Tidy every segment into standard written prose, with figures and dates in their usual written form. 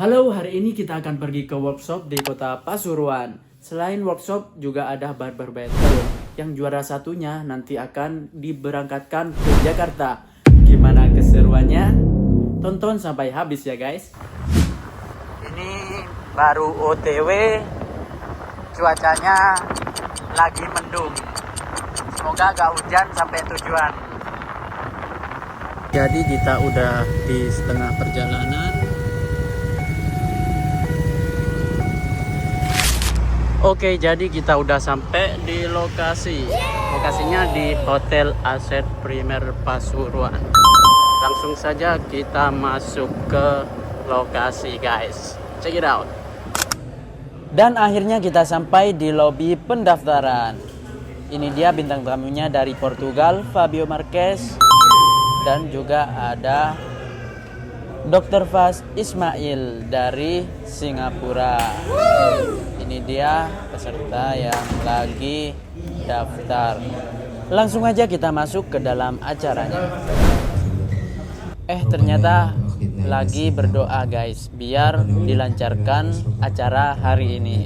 Halo, hari ini kita akan pergi ke workshop di kota Pasuruan. Selain workshop, juga ada barber battle. Yang juara satunya nanti akan diberangkatkan ke Jakarta. Gimana keseruannya? Tonton sampai habis ya guys. Ini baru OTW. Cuacanya lagi mendung. Semoga gak hujan sampai tujuan. Jadi kita udah di setengah perjalanan. Oke, jadi kita udah sampai di lokasi. Lokasinya di Hotel Aset Primer Pasuruan. Langsung saja kita masuk ke lokasi, guys. Check it out. Dan akhirnya kita sampai di lobi pendaftaran. Ini dia bintang tamunya dari Portugal, Fabio Marques. Dan juga ada Dr. Fas Ismail dari Singapura. Ini dia peserta yang lagi daftar. Langsung aja kita masuk ke dalam acaranya. Ternyata lagi berdoa guys, biar dilancarkan acara hari ini.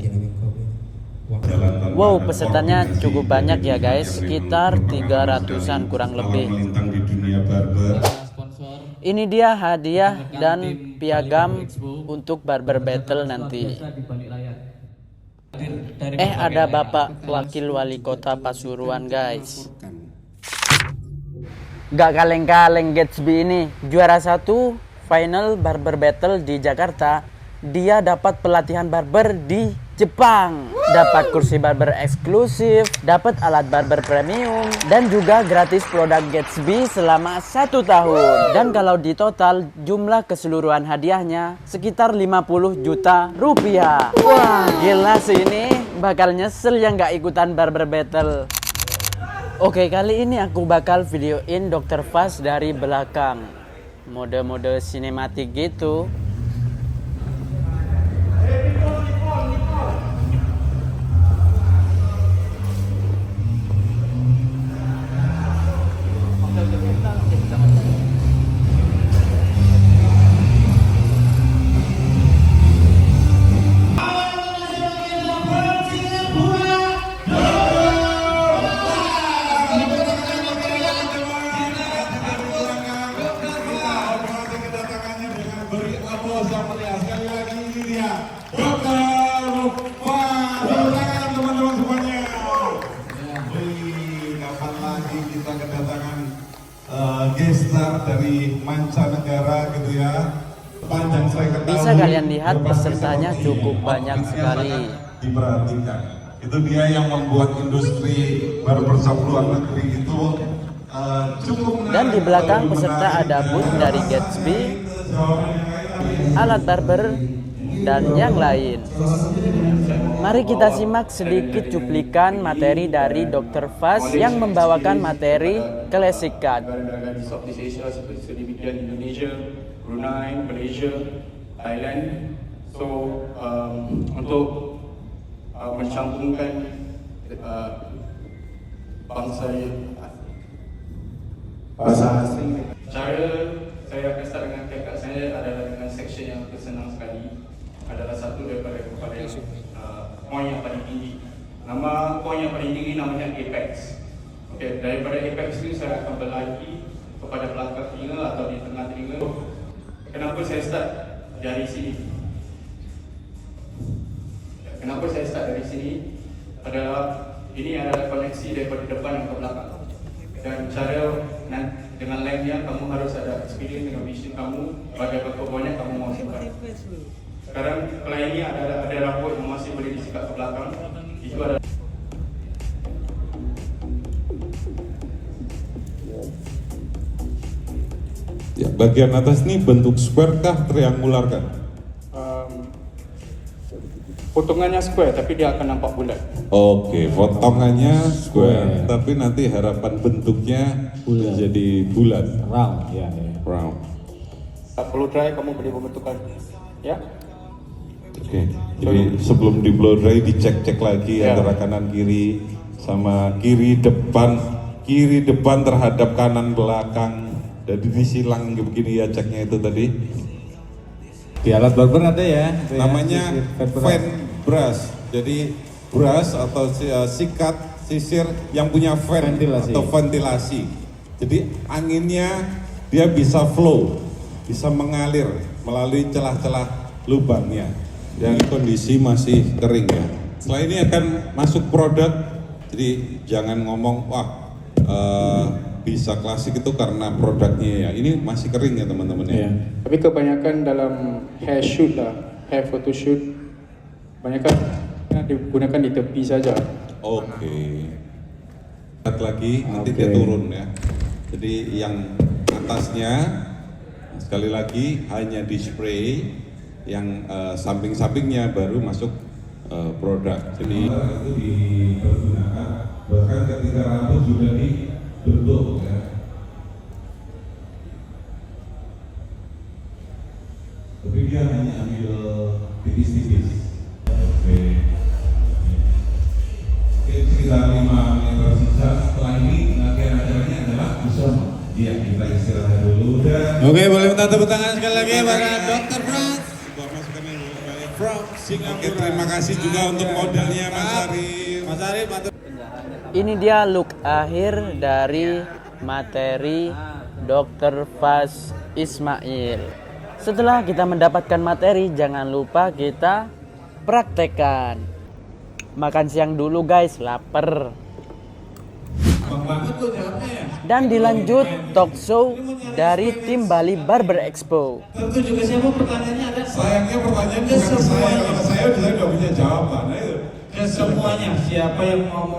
Wow, pesertanya cukup banyak ya guys, sekitar 300-an kurang lebih. Ini dia hadiah dan piagam untuk barber battle nanti. Ada Bapak Wakil Wali Kota Pasuruan guys. Gak kaleng-kaleng Gatsby ini. Juara 1 final barber battle di Jakarta. Dia dapat pelatihan barber di Jepang. Dapat kursi barber eksklusif, dapat alat barber premium, dan juga gratis produk Gatsby selama 1 tahun. Dan kalau di total jumlah keseluruhan hadiahnya sekitar 50 juta rupiah. Wah, gila sih ini. Bakal nyesel yang gak ikutan barber battle. Oke, kali ini aku bakal videoin Dr. Fas dari belakang. Mode-mode sinematik gitu. Gestar dari mancanegara gitu ya. Panjang saya ketahui. Bisa kalian lihat pesertanya cukup banyak sekali. Diperhatikan. Itu dia yang membuat industri barbershop luar negeri itu cukup menarik. Dan di belakang peserta ada booth dari Gatsby, alat barber, dan yang lain. Mari kita simak sedikit cuplikan materi dari Dr. Fas yang membawakan materi Classic Cut. Negara-negara di Southeast Asia seperti sedemikian Indonesia, Brunei, Malaysia, Thailand. So untuk mencampurkan bangsa bahasa asing. Cara saya akan start dengan tekad saya adalah dengan section yang senang sekali. Adalah satu daripada kepada point yang paling tinggi. Nama point yang paling tinggi namanya apex. Okey, daripada apex ini saya akan berlari kepada belakang telinga atau di tengah telinga. Kenapa saya start dari sini? Kenapa saya start dari sini? Ini adalah koneksi daripada depan ke belakang. Dan cara dengan lengthnya kamu harus ada experience dengan vision kamu, berapa banyak kamu mau simpan. Sekarang klien ini ada rambut yang masih boleh disikat ke belakang. Itu ada. Ya, bagian atas ini bentuk square kah, triangular kah? Potongannya square tapi dia akan nampak bulat. Oke, potongannya square, tapi nanti harapan bentuknya jadi bulat. Round, ya. Round. Tak perlu try, kamu boleh membentukkan. Ya. Oke, jadi sebelum di blow dry dicek-cek lagi Ya. antara kanan kiri sama kiri depan terhadap kanan belakang. Jadi disilang begini ya ceknya itu tadi. Di alat barber ada ya? Itu ya, Namanya sisir fan fan brush. Jadi brush atau sikat sisir yang punya fan Ventilasi. atau ventilasi. Jadi anginnya dia bisa flow, bisa mengalir melalui celah-celah lubangnya. Yang kondisi masih kering ya. Setelah ini akan masuk produk. Jadi jangan ngomong wah bisa klasik itu karena produknya ya. Ini masih kering ya teman-teman ya. Iya. Tapi kebanyakan dalam hair shoot lah, hair photo shoot, kebanyakan digunakan di tepi saja. Oke. Lihat lagi nanti Oke. dia turun ya. Jadi yang atasnya sekali lagi hanya display, yang samping-sampingnya baru masuk produk. Jadi itu dipergunakan bahkan ketika rambut sudah dibentuk ya. Tapi dia hanya ambil tipis-tipis. Oke. Oke, sekitar 5 menit tersisa. Setelah ini rangkaian acaranya adalah bersama. Iya, kita istirahat dulu dan Oke, boleh minta tepuk tangan sekali lagi para Dr. Franz. Oke, terima kasih juga untuk modelnya Mas Arif. Mas Arif, Ini dia look akhir dari materi Dr. Faz Ismail. Setelah kita mendapatkan materi, jangan lupa kita praktekkan. Makan siang dulu guys, lapar. Dan dilanjut talk show dari tim Bali Barber Expo. Tentu juga siapa pertanyaannya ada Sayangnya pertanyaan bukan ke saya, kalau saya udah punya jawaban. Ayo. ke semuanya siapa yang mau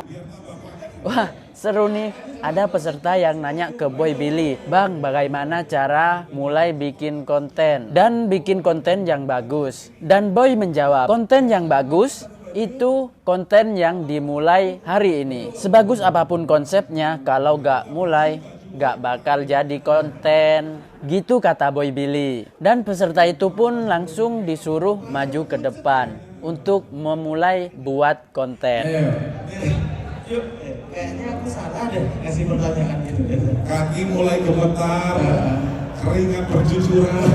Wah, seru nih. Ada peserta yang nanya ke Boy Billy, Bang, bagaimana cara mulai bikin konten dan bikin konten yang bagus? Dan Boy menjawab, konten yang bagus itu konten yang dimulai hari ini. Sebagus apapun konsepnya, kalau gak mulai, gak bakal jadi konten. Gitu kata Boy Billy. Dan peserta itu pun langsung disuruh maju ke depan untuk memulai buat konten. yuk kayaknya aku salah deh ngasih pertanyaan gitu Kaki mulai gemetar, keringat bercucuran,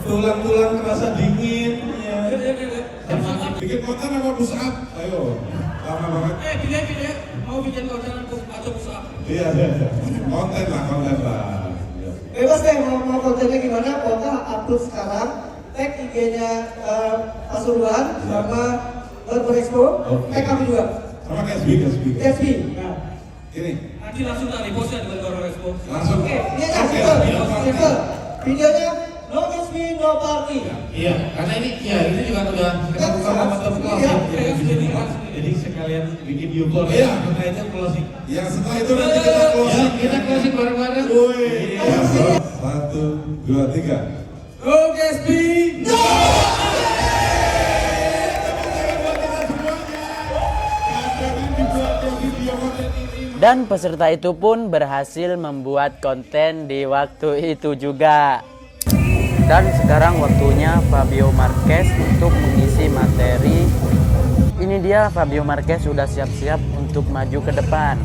tulang-tulang terasa dingin. Bikin konten apa push up? Ayo, lama banget. pilih mau bikin konten atau usaha Iya, konten lah. bebas deh mau kontennya gimana pokoknya upload sekarang tag IG-nya Pasuruan sama Barber Expo tag aku juga Sama Gatsby. nah Ini, nanti langsung tak repostnya dengan Barber Expo langsung. oke ini aja simple videonya no Gatsby no party Iya, karena ini juga udah kita buka sama closing. Jadi sekalian bikin YouTube. Iya. Kita itu closing. Ya setelah itu nanti kita Ya, closing. kita closing bareng-bareng. Woi, ya, 1, 2, 3. no Gatsby no Dan peserta itu pun berhasil membuat konten di waktu itu juga. Dan sekarang waktunya Fabio Marquez untuk mengisi materi. Ini dia Fabio Marquez sudah siap-siap untuk maju ke depan.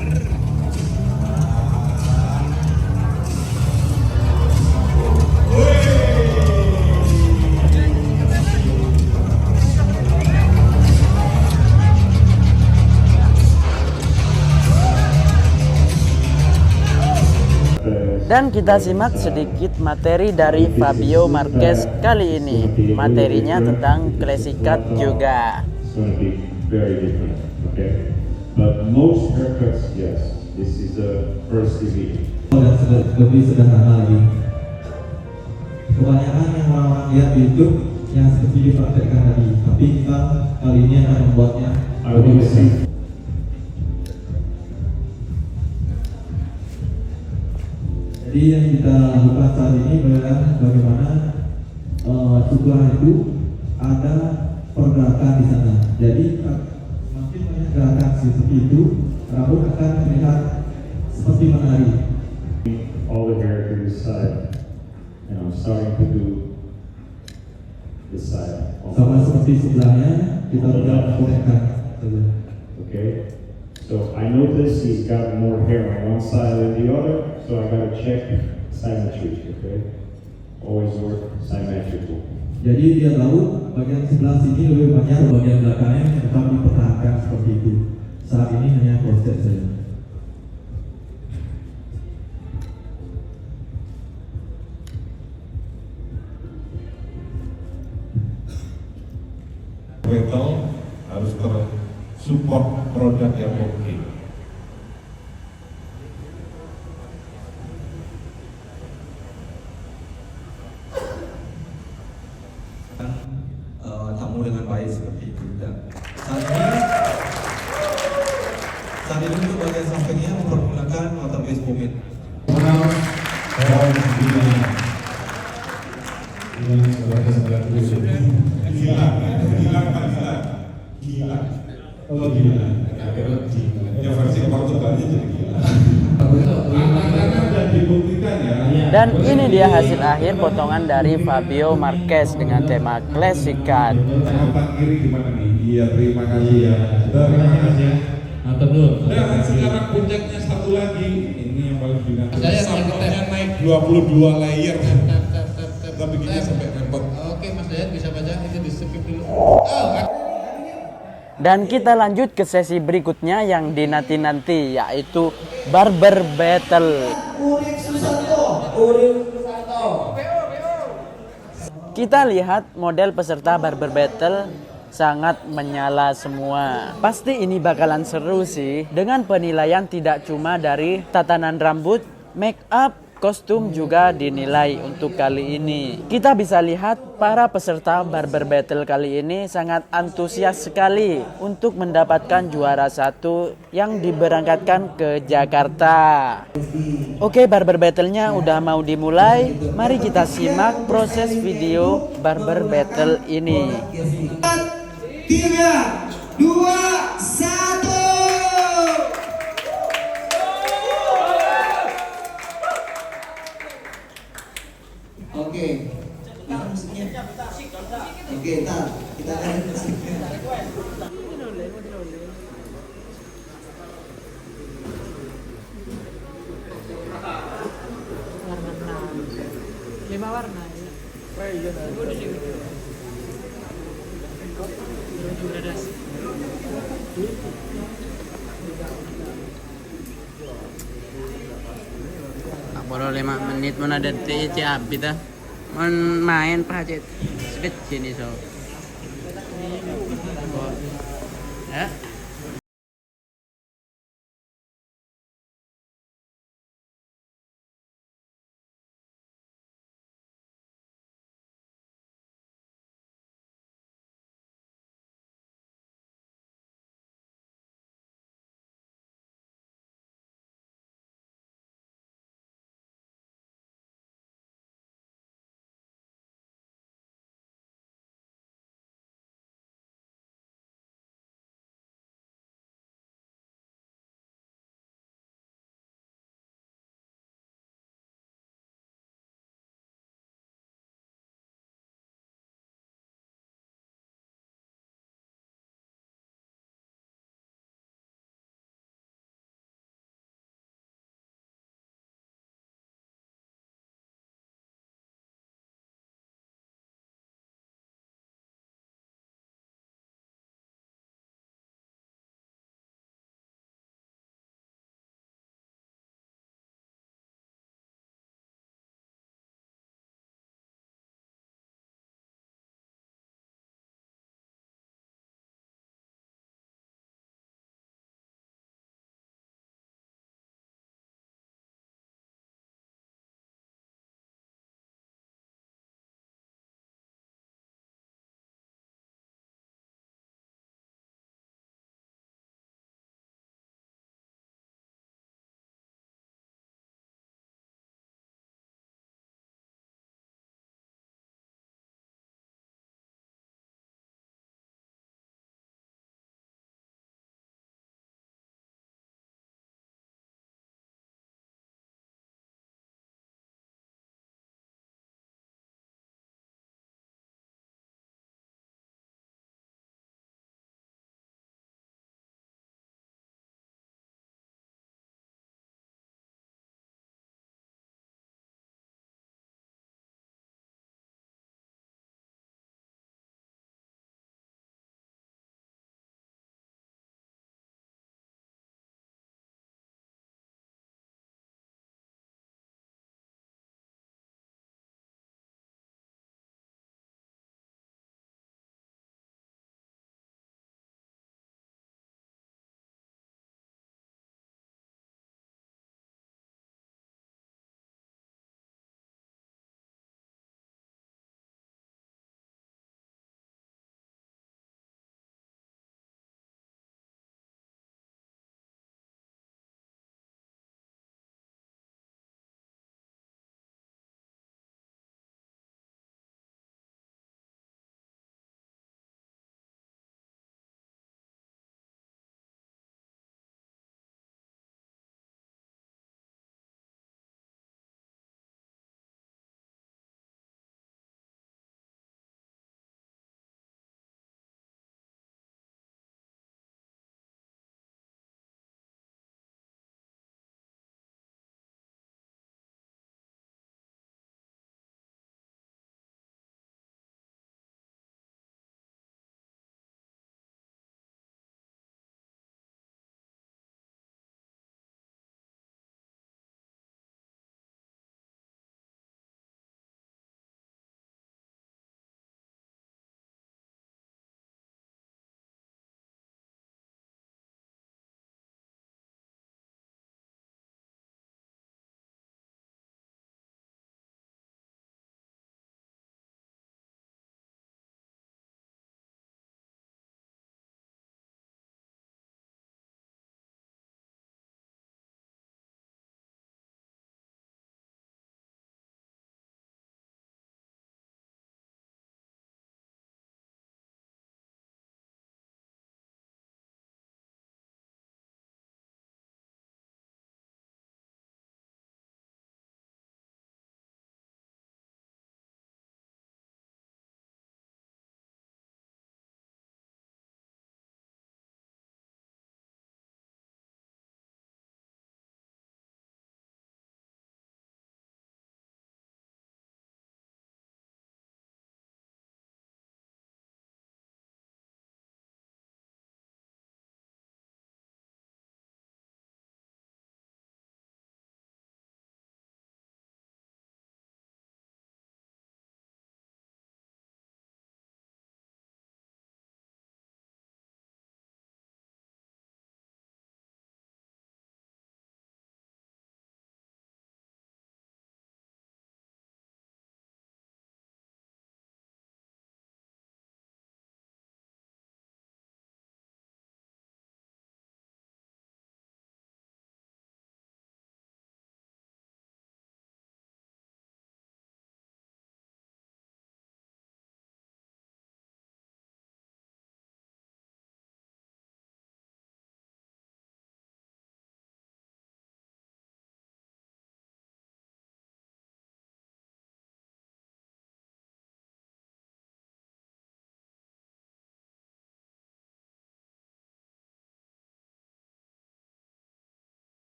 Dan kita simak sedikit materi dari Fabio Marquez kali ini. Materinya tentang classic cut juga. It's going to be very different, okay? But most haircuts, yes. This is the first TV. Dan lebih sederhana lagi. Kebanyakan yang orang lihat di YouTube yang seperti dipraktekkan tadi, tapi kita kali ini akan membuatnya I will lebih see. besar. Jadi yang kita lakukan saat ini adalah bagaimana setelah itu ada pergerakan di sana. Jadi semakin banyak gerakan seperti itu, rambut akan terlihat seperti menari. All the hair to the side. And I'm starting to do the side. Sama seperti sebelahnya kita udah potongkan. Okay? So I notice he's got more hair on one side than the other, so I gotta check symmetry, okay? Always work symmetrical. Jadi dia tahu bagian sebelah sini lebih banyak, bagian belakangnya tetap dipertahankan seperti itu. Saat ini hanya crossset saja. Battle harus tersupport produk yang oke. Tamu dengan baik seperti itu. Dan saat ini untuk bagian sampingnya mempergunakan water base pomade. Ya versi Portugalnya jadi gila. Dan dibuktikan ya. Dan ini dia hasil akhir potongan dari Fabio Marquez dengan tema Classic Car. Selatan kiri gimana nih? Iya, terima kasih ya. Terima kasih. Dan sekarang puncaknya satu lagi. Ini yang paling binatang. Sampelnya naik 22 layer. Kita bikinnya sampai repot. Oke, Mas Dayat bisa baca itu di skip dulu. Dan kita lanjut ke sesi berikutnya yang dinanti-nanti, yaitu Barber Battle. Kita lihat model peserta Barber Battle sangat menyala semua. Pasti ini bakalan seru sih, dengan penilaian tidak cuma dari tatanan rambut, make up, kostum juga dinilai untuk kali ini. Kita bisa lihat para peserta Barber Battle kali ini sangat antusias sekali untuk mendapatkan juara satu yang diberangkatkan ke Jakarta. Oke, Barber Battle-nya udah mau dimulai. Mari kita simak proses video Barber Battle ini. 3, 2, 1. Oke, nah musiknya. Oke, ntar kita akan musiknya. Lima warna ya. Baru 5 menit mana ada detik habis dah. Main pacet sedikit sini so. Ya.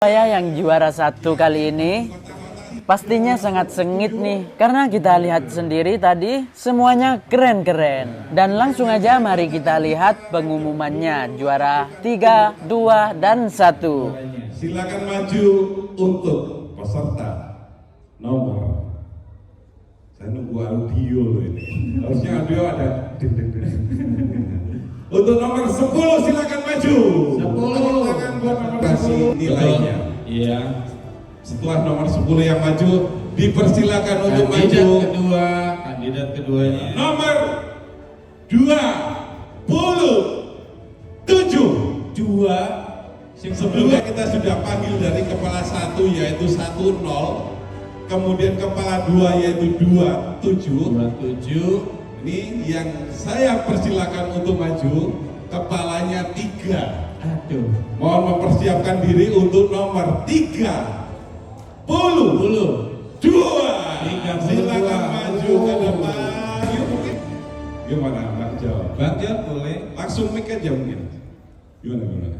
Saya yang juara 1 kali ini pastinya sangat sengit nih, karena kita lihat sendiri tadi semuanya keren-keren. Dan langsung aja mari kita lihat pengumumannya, juara 3, 2, dan 1. Silakan maju untuk peserta nomor. Saya nunggu audio loh ini. Harusnya audio ada. Untuk nomor 10 silakan maju. 10. Tangan buat nomor 10 nilainya. Iya. Setelah nomor 10 yang maju, dipersilakan untuk maju. Kandidat keduanya. Nomor 27. Sebelumnya kita sudah panggil dari kepala 1 yaitu 10, kemudian kepala 2 yaitu 27. Ini yang saya persilakan untuk maju, kepalanya 3. Aduh. Mohon mempersiapkan diri untuk nomor 30. 2. Silakan maju ke depan. Gimana Bang jawab? Bang jawab boleh. Langsung mic aja mungkin. Gimana?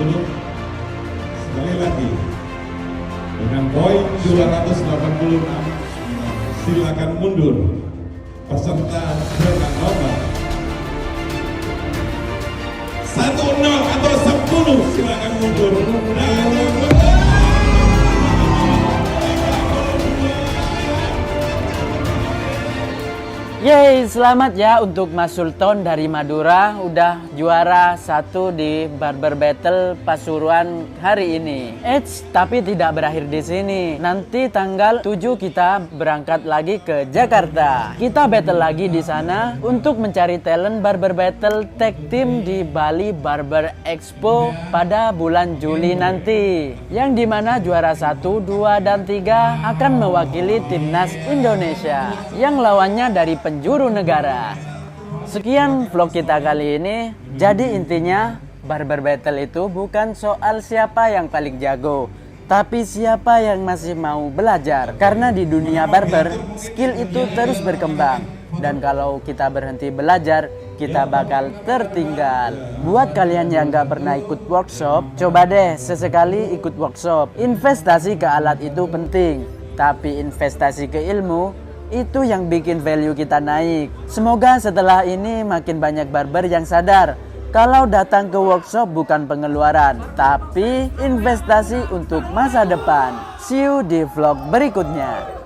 Sekali lagi dengan poin 286 silakan mundur peserta dengan nomor 10 atau 10 silakan mundur. Yeay, selamat ya untuk Mas Sultan dari Madura udah juara 1 di Barber Battle Pasuruan hari ini. Tapi tidak berakhir di sini. Nanti tanggal 7 kita berangkat lagi ke Jakarta. Kita battle lagi di sana untuk mencari talent Barber Battle Tag Team di Bali Barber Expo pada bulan Juli nanti. Yang dimana juara 1, 2, dan 3 akan mewakili timnas Indonesia yang lawannya dari penjuru negara. Sekian vlog kita kali ini. Jadi intinya Barber Battle itu bukan soal siapa yang paling jago, tapi siapa yang masih mau belajar. Karena di dunia barber, skill itu terus berkembang. Dan kalau kita berhenti belajar, kita bakal tertinggal. Buat kalian yang gak pernah ikut workshop, coba deh sesekali ikut workshop. Investasi ke alat itu penting, tapi investasi ke ilmu itu yang bikin value kita naik. Semoga setelah ini makin banyak barber yang sadar kalau datang ke workshop bukan pengeluaran, tapi investasi untuk masa depan. See you di vlog berikutnya.